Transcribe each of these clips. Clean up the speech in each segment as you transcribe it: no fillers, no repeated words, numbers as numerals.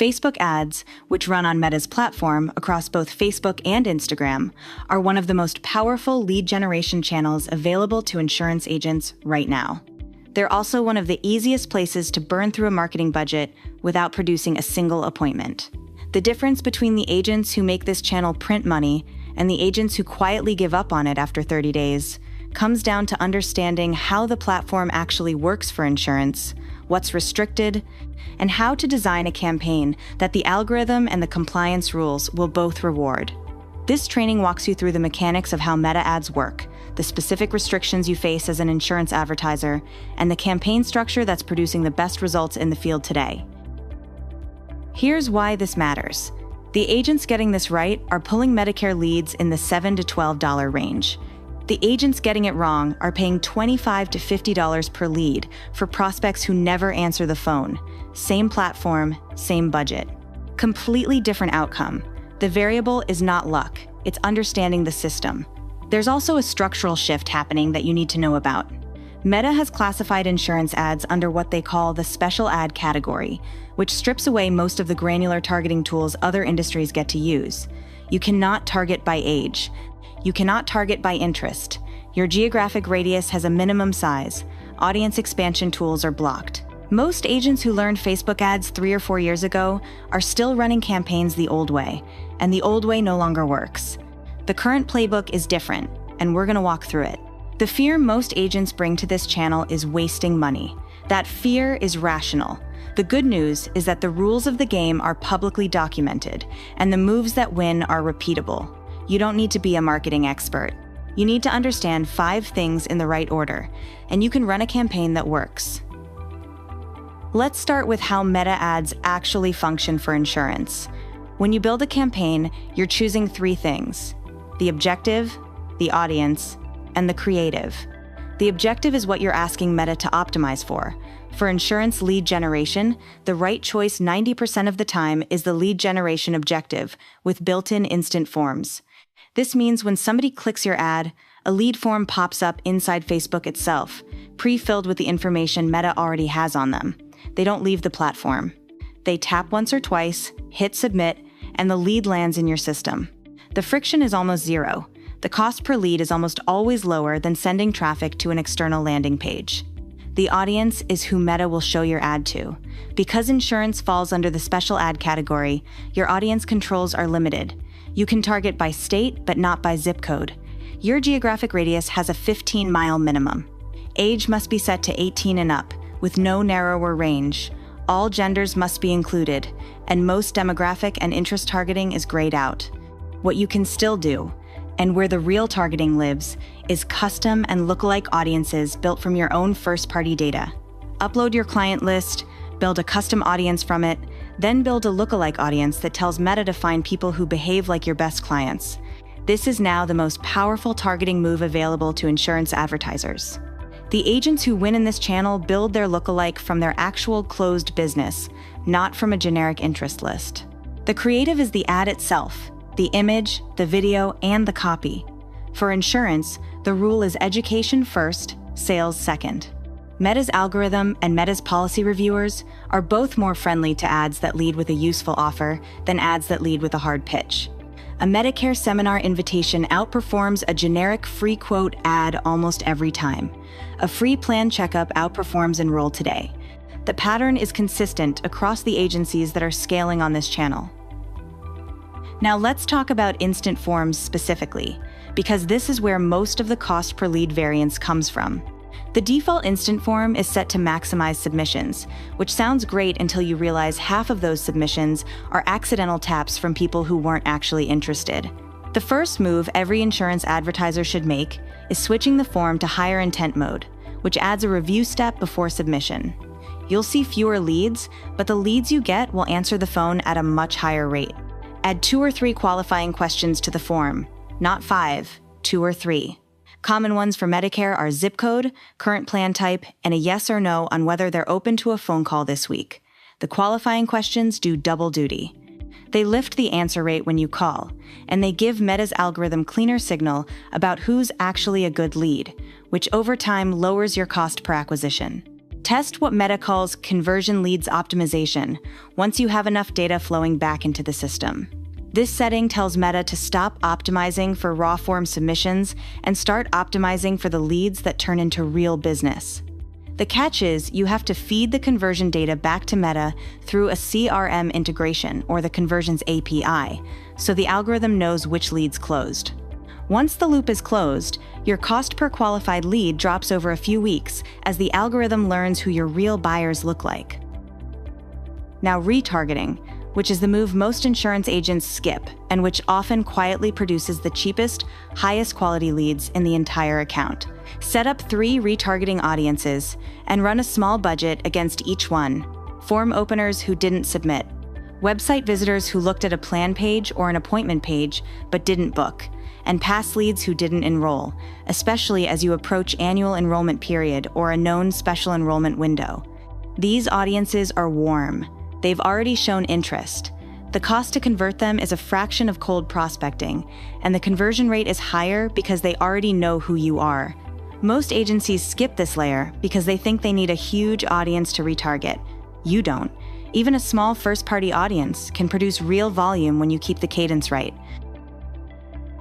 Facebook ads, which run on Meta's platform across both Facebook and Instagram, are one of the most powerful lead generation channels available to insurance agents right now. They're also one of the easiest places to burn through a marketing budget without producing a single appointment. The difference between the agents who make this channel print money and the agents who quietly give up on it after 30 days comes down to understanding how the platform actually works for insurance, what's restricted, and how to design a campaign that the algorithm and the compliance rules will both reward. This training walks you through the mechanics of how Meta ads work, the specific restrictions you face as an insurance advertiser, and the campaign structure that's producing the best results in the field today. Here's why this matters. The agents getting this right are pulling Medicare leads in the $7 to $12 range. The agents getting it wrong are paying $25 to $50 per lead for prospects who never answer the phone. Same platform, same budget. Completely different outcome. The variable is not luck, it's understanding the system. There's also a structural shift happening that you need to know about. Meta has classified insurance ads under what they call the special ad category, which strips away most of the granular targeting tools other industries get to use. You cannot target by age. You cannot target by interest. Your geographic radius has a minimum size. Audience expansion tools are blocked. Most agents who learned Facebook ads 3 or 4 years ago are still running campaigns the old way, and the old way no longer works. The current playbook is different, and we're going to walk through it. The fear most agents bring to this channel is wasting money. That fear is rational. The good news is that the rules of the game are publicly documented, and the moves that win are repeatable. You don't need to be a marketing expert. You need to understand 5 things in the right order, and you can run a campaign that works. Let's start with how Meta ads actually function for insurance. When you build a campaign, you're choosing 3 things: the objective, the audience, and the creative. The objective is what you're asking Meta to optimize for. For insurance lead generation, the right choice 90% of the time is the lead generation objective with built-in instant forms. This means when somebody clicks your ad, a lead form pops up inside Facebook itself, pre-filled with the information Meta already has on them. They don't leave the platform. They tap once or twice, hit submit, and the lead lands in your system. The friction is almost zero. The cost per lead is almost always lower than sending traffic to an external landing page. The audience is who Meta will show your ad to. Because insurance falls under the special ad category, your audience controls are limited. You can target by state, but not by zip code. Your geographic radius has a 15-mile minimum. Age must be set to 18 and up, with no narrower range. All genders must be included, and most demographic and interest targeting is grayed out. What you can still do, and where the real targeting lives, is custom and lookalike audiences built from your own first-party data. Upload your client list, build a custom audience from it, then build a lookalike audience that tells Meta to find people who behave like your best clients. This is now the most powerful targeting move available to insurance advertisers. The agents who win in this channel build their lookalike from their actual closed business, not from a generic interest list. The creative is the ad itself, the image, the video, and the copy. For insurance, the rule is education first, sales second. Meta's algorithm and Meta's policy reviewers are both more friendly to ads that lead with a useful offer than ads that lead with a hard pitch. A Medicare seminar invitation outperforms a generic free quote ad almost every time. A free plan checkup outperforms Enroll Today. The pattern is consistent across the agencies that are scaling on this channel. Now let's talk about instant forms specifically, because this is where most of the cost per lead variance comes from. The default instant form is set to maximize submissions, which sounds great until you realize half of those submissions are accidental taps from people who weren't actually interested. The first move every insurance advertiser should make is switching the form to higher intent mode, which adds a review step before submission. You'll see fewer leads, but the leads you get will answer the phone at a much higher rate. Add 2 or 3 qualifying questions to the form, not 5, 2 or 3. Common ones for Medicare are zip code, current plan type, and a yes or no on whether they're open to a phone call this week. The qualifying questions do double duty. They lift the answer rate when you call, and they give Meta's algorithm cleaner signal about who's actually a good lead, which over time lowers your cost per acquisition. Test what Meta calls conversion leads optimization once you have enough data flowing back into the system. This setting tells Meta to stop optimizing for raw form submissions and start optimizing for the leads that turn into real business. The catch is you have to feed the conversion data back to Meta through a CRM integration or the Conversions API, so the algorithm knows which leads closed. Once the loop is closed, your cost per qualified lead drops over a few weeks as the algorithm learns who your real buyers look like. Now, retargeting, which is the move most insurance agents skip and which often quietly produces the cheapest, highest quality leads in the entire account. Set up 3 retargeting audiences and run a small budget against each one. Form openers who didn't submit, website visitors who looked at a plan page or an appointment page but didn't book, and past leads who didn't enroll, especially as you approach annual enrollment period or a known special enrollment window. These audiences are warm. They've already shown interest. The cost to convert them is a fraction of cold prospecting, and the conversion rate is higher because they already know who you are. Most agencies skip this layer because they think they need a huge audience to retarget. You don't. Even a small first-party audience can produce real volume when you keep the cadence right.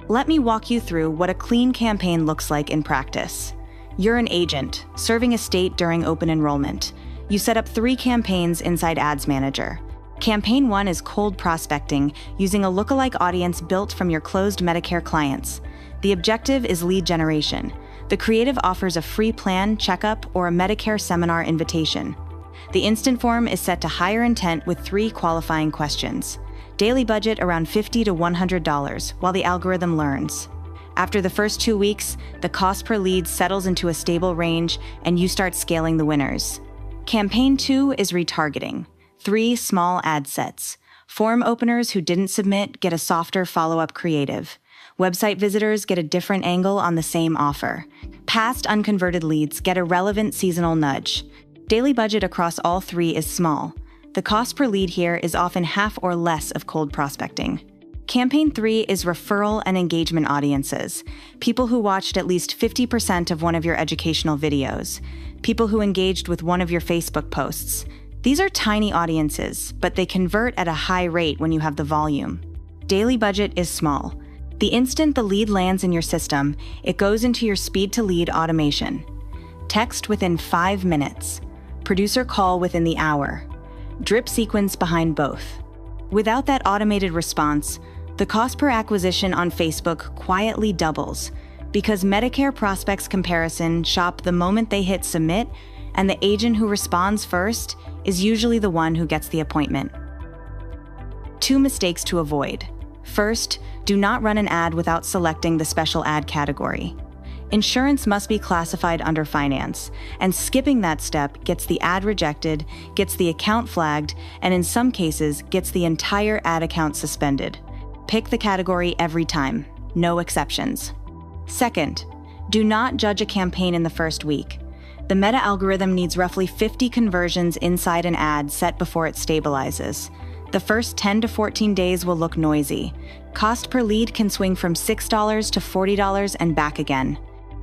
Let me walk you through what a clean campaign looks like in practice. You're an agent, serving a state during open enrollment. You set up 3 campaigns inside Ads Manager. Campaign 1 is cold prospecting, using a lookalike audience built from your closed Medicare clients. The objective is lead generation. The creative offers a free plan, checkup, or a Medicare seminar invitation. The instant form is set to higher intent with 3 qualifying questions. Daily budget around $50 to $100 while the algorithm learns. After the first 2 weeks, the cost per lead settles into a stable range and you start scaling the winners. Campaign 2 is retargeting. 3 small ad sets. Form openers who didn't submit get a softer follow-up creative. Website visitors get a different angle on the same offer. Past unconverted leads get a relevant seasonal nudge. Daily budget across all 3 is small. The cost per lead here is often half or less of cold prospecting. Campaign 3 is referral and engagement audiences. People who watched at least 50% of one of your educational videos. People who engaged with one of your Facebook posts. These are tiny audiences, but they convert at a high rate when you have the volume. Daily budget is small. The instant the lead lands in your system, it goes into your speed to lead automation. Text within 5 minutes. Producer call within the hour. Drip sequence behind both. Without that automated response, the cost per acquisition on Facebook quietly doubles because Medicare prospects comparison shop the moment they hit submit, and the agent who responds first is usually the one who gets the appointment. 2 mistakes to avoid. First, do not run an ad without selecting the special ad category. Insurance must be classified under finance, and skipping that step gets the ad rejected, gets the account flagged, and in some cases, gets the entire ad account suspended. Pick the category every time, no exceptions. Second, do not judge a campaign in the first week. The Meta algorithm needs roughly 50 conversions inside an ad set before it stabilizes. The first 10 to 14 days will look noisy. Cost per lead can swing from $6 to $40 and back again.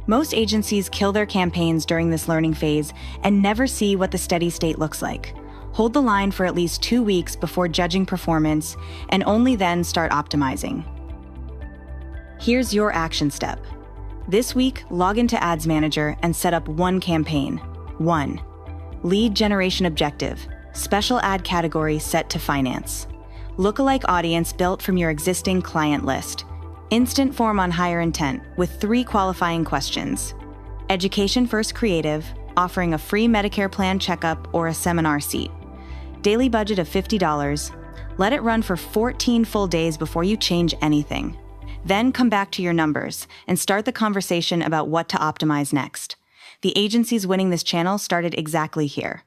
Most agencies kill their campaigns during this learning phase and never see what the steady state looks like. Hold the line for at least 2 weeks before judging performance, and only then start optimizing. Here's your action step. This week, log into Ads Manager and set up 1 campaign. 1. Lead generation objective. Special ad category set to finance. Lookalike audience built from your existing client list. Instant form on higher intent with 3 qualifying questions. Education first creative, offering a free Medicare plan checkup or a seminar seat. Daily budget of $50. Let it run for 14 full days before you change anything. Then come back to your numbers and start the conversation about what to optimize next. The agencies winning this channel started exactly here.